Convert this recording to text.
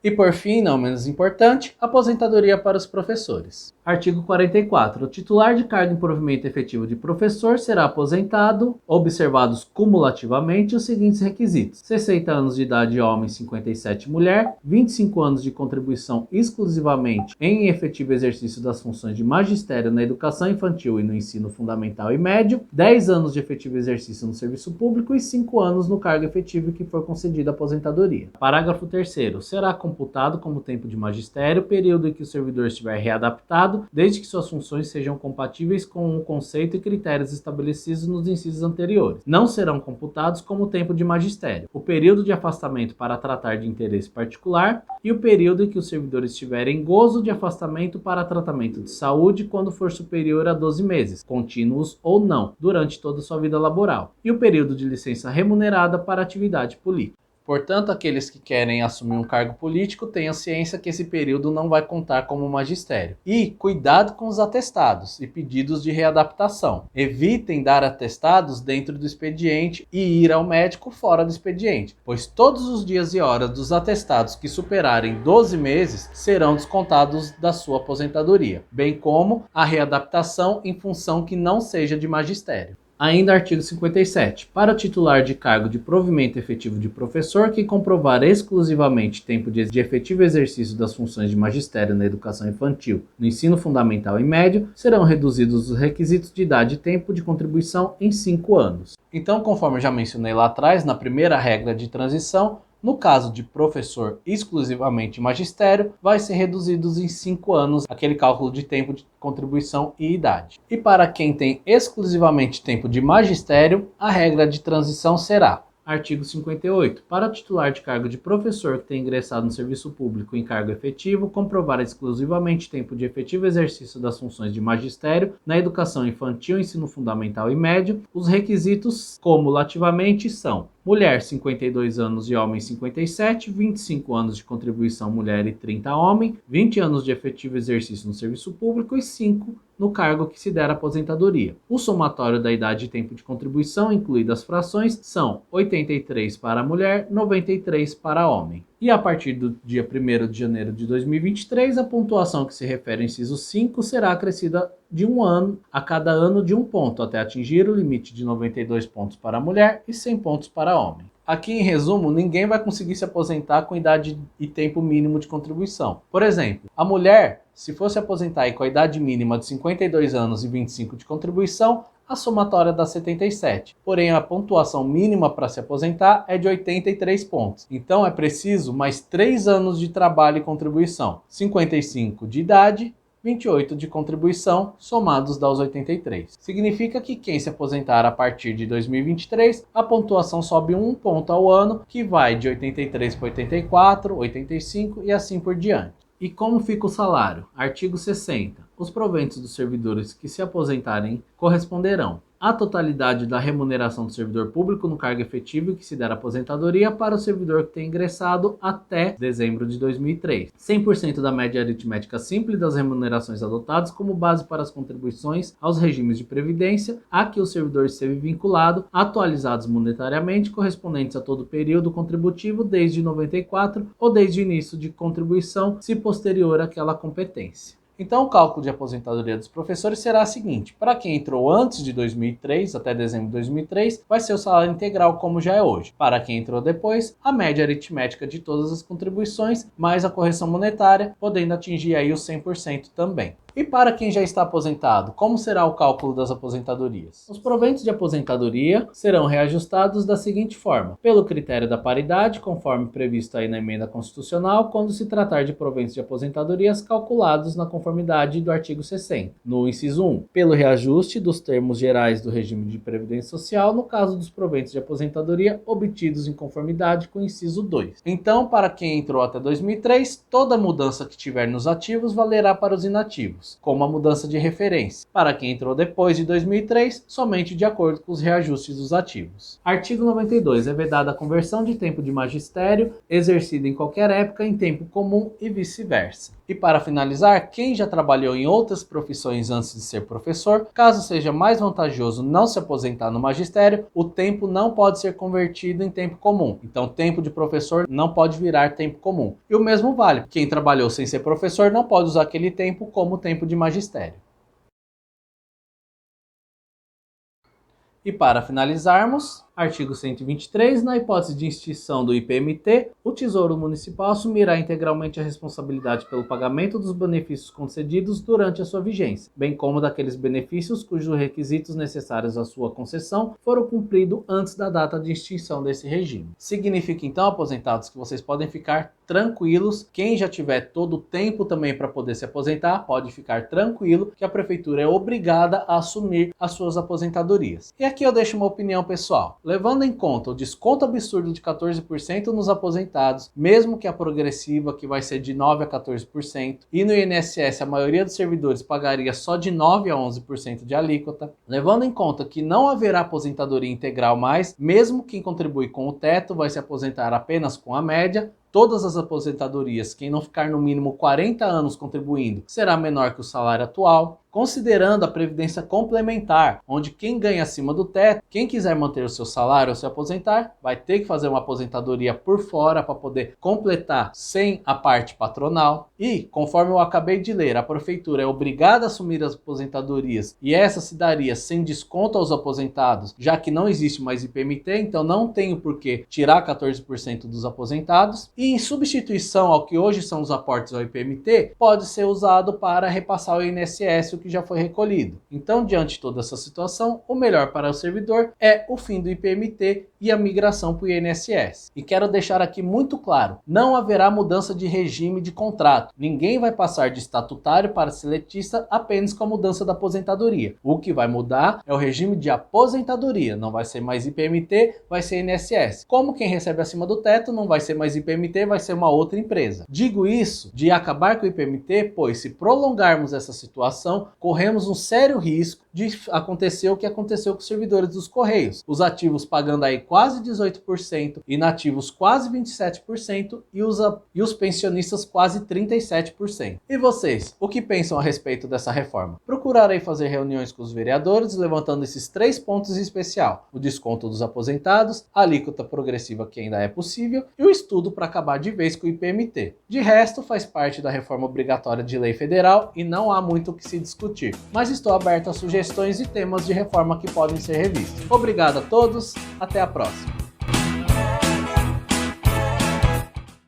E por fim, não menos importante, aposentadoria para os professores. Artigo 44. O titular de cargo em provimento efetivo de professor será aposentado, observados cumulativamente os seguintes requisitos: 60 anos de idade homem, 57 mulher, 25 anos de contribuição exclusivamente em efetivo exercício das funções de magistério na educação infantil e no ensino fundamental e médio, 10 anos de efetivo exercício no serviço público e 5 anos no cargo efetivo que for concedida a aposentadoria. Parágrafo 3º. Será computado como tempo de magistério, período em que o servidor estiver readaptado, desde que suas funções sejam compatíveis com o conceito e critérios estabelecidos nos incisos anteriores. Não serão computados como tempo de magistério o período de afastamento para tratar de interesse particular e o período em que o servidor estiver em gozo de afastamento para tratamento de saúde quando for superior a 12 meses, contínuos ou não, durante toda a sua vida laboral, e o período de licença remunerada para atividade política. Portanto, aqueles que querem assumir um cargo político tenham ciência que esse período não vai contar como magistério. E cuidado com os atestados e pedidos de readaptação. Evitem dar atestados dentro do expediente e ir ao médico fora do expediente, pois todos os dias e horas dos atestados que superarem 12 meses serão descontados da sua aposentadoria, bem como a readaptação em função que não seja de magistério. Ainda artigo 57. Para o titular de cargo de provimento efetivo de professor que comprovar exclusivamente tempo de efetivo exercício das funções de magistério na educação infantil, no ensino fundamental e médio, serão reduzidos os requisitos de idade e tempo de contribuição em 5 anos. Então, conforme eu já mencionei lá atrás, na primeira regra de transição, no caso de professor exclusivamente magistério, vai ser reduzidos em 5 anos aquele cálculo de tempo de contribuição e idade. E para quem tem exclusivamente tempo de magistério, a regra de transição será: artigo 58. Para o titular de cargo de professor que tem ingressado no serviço público em cargo efetivo, comprovar exclusivamente tempo de efetivo exercício das funções de magistério na educação infantil, ensino fundamental e médio, os requisitos cumulativamente são: mulher 52 anos e homem 57, 25 anos de contribuição mulher e 30 homem, 20 anos de efetivo exercício no serviço público e 5 no cargo que se der aposentadoria. O somatório da idade e tempo de contribuição, incluídas as frações, são 83 para mulher, 93 para homem. E a partir do dia 1º de janeiro de 2023, a pontuação que se refere ao inciso 5 será acrescida de 1 ano a cada ano de 1 ponto, até atingir o limite de 92 pontos para mulher e 100 pontos para homem. Aqui, em resumo, ninguém vai conseguir se aposentar com idade e tempo mínimo de contribuição. Por exemplo, a mulher, se fosse aposentar com a idade mínima de 52 anos e 25 de contribuição, a somatória dá 77. Porém, a pontuação mínima para se aposentar é de 83 pontos. Então, é preciso mais 3 anos de trabalho e contribuição. 55 de idade, 28 de contribuição, somados dá os 83. Significa que quem se aposentar a partir de 2023, a pontuação sobe 1 ponto ao ano, que vai de 83 para 84, 85 e assim por diante. E como fica o salário? Artigo 60. Os proventos dos servidores que se aposentarem corresponderão à totalidade da remuneração do servidor público no cargo efetivo que se der aposentadoria para o servidor que tenha ingressado até dezembro de 2003. 100% da média aritmética simples das remunerações adotadas como base para as contribuições aos regimes de previdência a que o servidor esteve vinculado, atualizados monetariamente, correspondentes a todo o período contributivo desde 94 ou desde o início de contribuição, se posterior àquela competência. Então, o cálculo de aposentadoria dos professores será o seguinte: para quem entrou antes de 2003, até dezembro de 2003, vai ser o salário integral como já é hoje. Para quem entrou depois, a média aritmética de todas as contribuições, mais a correção monetária, podendo atingir aí os 100% também. E para quem já está aposentado, como será o cálculo das aposentadorias? Os proventos de aposentadoria serão reajustados da seguinte forma: pelo critério da paridade, conforme previsto aí na emenda constitucional, quando se tratar de proventos de aposentadorias calculados na conformidade do artigo 60. No inciso 1, pelo reajuste dos termos gerais do regime de previdência social, no caso dos proventos de aposentadoria obtidos em conformidade com o inciso 2. Então, para quem entrou até 2003, toda mudança que tiver nos ativos valerá para os inativos. ativos, como a mudança de referência. Para quem entrou depois de 2003, somente de acordo com os reajustes dos ativos. Artigo 92. É vedada a conversão de tempo de magistério exercido em qualquer época em tempo comum e vice-versa. E para finalizar, quem já trabalhou em outras profissões antes de ser professor, caso seja mais vantajoso não se aposentar no magistério, o tempo não pode ser convertido em tempo comum. Então, tempo de professor não pode virar tempo comum. E o mesmo vale. Quem trabalhou sem ser professor não pode usar aquele tempo como tempo de magistério. E para finalizarmos, artigo 123, na hipótese de extinção do IPMT, o Tesouro Municipal assumirá integralmente a responsabilidade pelo pagamento dos benefícios concedidos durante a sua vigência, bem como daqueles benefícios cujos requisitos necessários à sua concessão foram cumpridos antes da data de extinção desse regime. Significa então, aposentados, que vocês podem ficar tranquilos. Quem já tiver todo o tempo também para poder se aposentar, pode ficar tranquilo que a prefeitura é obrigada a assumir as suas aposentadorias. E aqui eu deixo uma opinião pessoal. Levando em conta o desconto absurdo de 14% nos aposentados, mesmo que a progressiva, que vai ser de 9% a 14%, e no INSS a maioria dos servidores pagaria só de 9% a 11% de alíquota, levando em conta que não haverá aposentadoria integral mais, mesmo quem contribui com o teto vai se aposentar apenas com a média, todas as aposentadorias, quem não ficar no mínimo 40 anos contribuindo, será menor que o salário atual. Considerando a previdência complementar, onde quem ganha acima do teto, quem quiser manter o seu salário ou se aposentar, vai ter que fazer uma aposentadoria por fora para poder completar sem a parte patronal. E, conforme eu acabei de ler, a prefeitura é obrigada a assumir as aposentadorias e essa se daria sem desconto aos aposentados, já que não existe mais IPMT, então não tenho por que tirar 14% dos aposentados. E em substituição ao que hoje são os aportes ao IPMT, pode ser usado para repassar ao INSS que já foi recolhido. Então, diante de toda essa situação, o melhor para o servidor é o fim do IPMT e a migração para o INSS. E quero deixar aqui muito claro, não haverá mudança de regime de contrato. Ninguém vai passar de estatutário para seletista apenas com a mudança da aposentadoria. O que vai mudar é o regime de aposentadoria. Não vai ser mais IPMT, vai ser INSS. Como quem recebe acima do teto não vai ser mais IPMT, vai ser uma outra empresa. Digo isso de acabar com o IPMT, pois se prolongarmos essa situação, corremos um sério risco de acontecer o que aconteceu com os servidores dos Correios. Os ativos pagando aí quase 18%, inativos quase 27% e os pensionistas quase 37%. E vocês, o que pensam a respeito dessa reforma? Procurarei fazer reuniões com os vereadores, levantando esses 3 pontos em especial: o desconto dos aposentados, a alíquota progressiva que ainda é possível e o estudo para acabar de vez com o IPMT. De resto, faz parte da reforma obrigatória de lei federal e não há muito o que se discutir, mas estou aberto a sugestões e temas de reforma que podem ser revistos. Obrigado a todos, até a próxima!